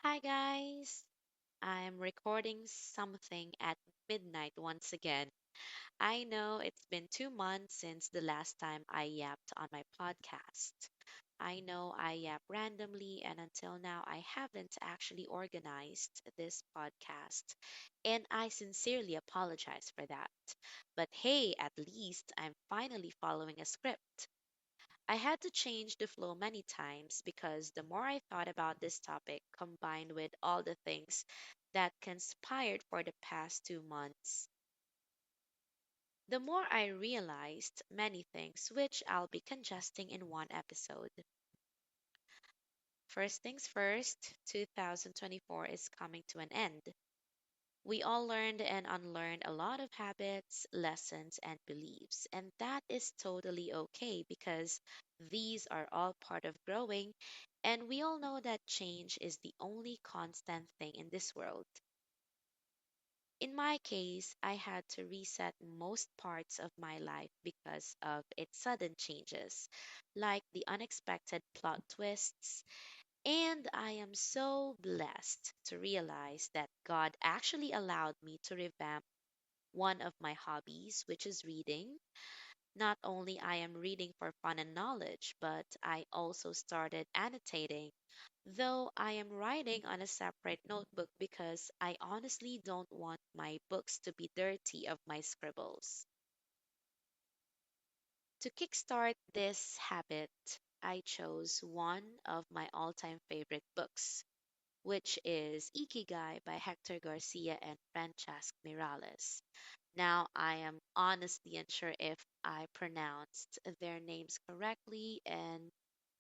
Hi guys, I'm recording something at midnight once again. I know it's been 2 months since the last time I yapped on my podcast. I know I yap randomly, and until now, I haven't actually organized this podcast. And I sincerely apologize for that. But hey, at least I'm finally following a script. I had to change the flow many times because the more I thought about this topic, combined with all the things that conspired for the past 2 months, the more I realized many things which I'll be congesting in one episode. First things first, 2024 is coming to an end. We all learned and unlearned a lot of habits, lessons, and beliefs, and that is totally okay because these are all part of growing, and we all know that change is the only constant thing in this world. In my case, I had to reset most parts of my life because of its sudden changes, like the unexpected plot twists, and I am so blessed to realize that God actually allowed me to revamp one of my hobbies, which is reading. Not only I am reading for fun and knowledge, but I also started annotating, though I am writing on a separate notebook because I honestly don't want my books to be dirty of my scribbles. To kickstart this habit, I chose one of my all-time favorite books, which is Ikigai by Hector Garcia and Francesc Miralles. Now, I am honestly unsure if I pronounced their names correctly, and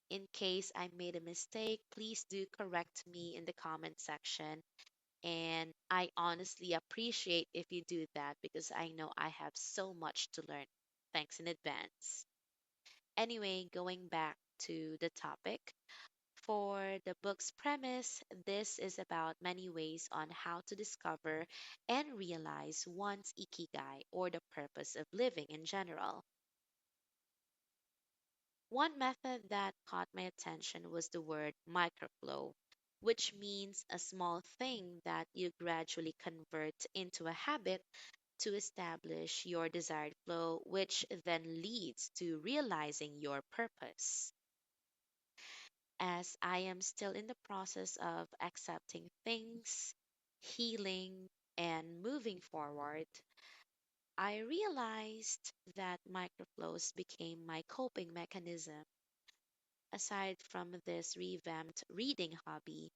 in case I made a mistake, please do correct me in the comment section. And I honestly appreciate if you do that because I know I have so much to learn. Thanks in advance. Anyway, going back to the topic, for the book's premise, this is about many ways on how to discover and realize one's ikigai or the purpose of living in general. One method that caught my attention was the word microflow, which means a small thing that you gradually convert into a habit to establish your desired flow, which then leads to realizing your purpose. As I am still in the process of accepting things, healing, and moving forward, I realized that microflows became my coping mechanism. Aside from this revamped reading hobby,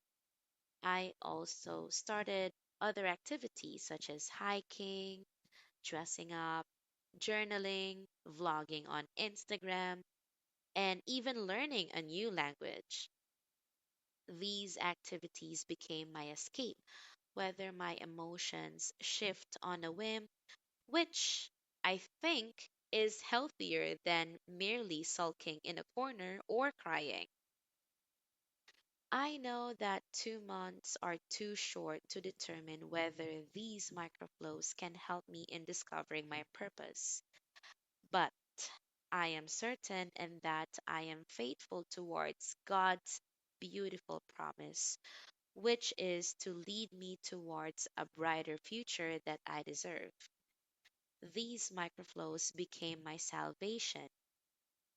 I also started other activities such as hiking, dressing up, journaling, vlogging on Instagram, and even learning a new language. These activities became my escape, whether my emotions shift on a whim, which I think is healthier than merely sulking in a corner or crying. I know that 2 months are too short to determine whether these microflows can help me in discovering my purpose, but I am certain and that I am faithful towards God's beautiful promise, which is to lead me towards a brighter future that I deserve. These microflows became my salvation,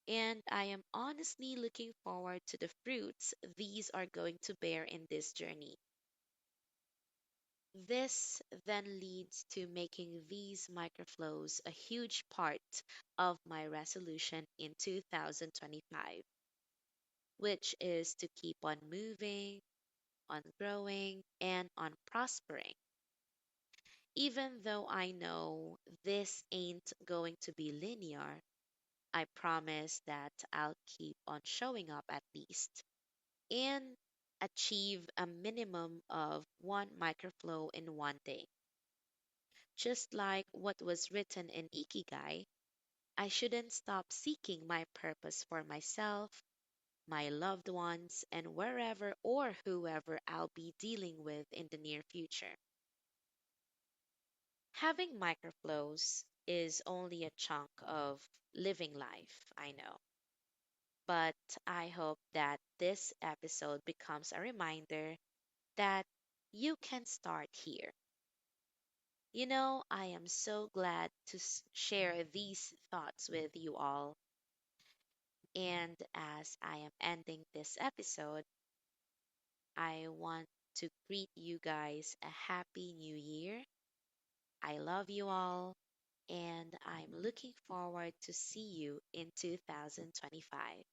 and I am honestly looking forward to the fruits these are going to bear in this journey. This then leads to making these microflows a huge part of my resolution in 2025, which is to keep on moving, on growing, and on prospering. Even though I know this ain't going to be linear, I promise that I'll keep on showing up at least and achieve a minimum of one microflow in one day. Just like what was written in Ikigai, I shouldn't stop seeking my purpose for myself, my loved ones, and wherever or whoever I'll be dealing with in the near future. Having microflows is only a chunk of living life, I know. But I hope that this episode becomes a reminder that you can start here. I am so glad to share these thoughts with you all. And as I am ending this episode, I want to greet you guys a happy new year. I love you all, and I'm looking forward to see you in 2025.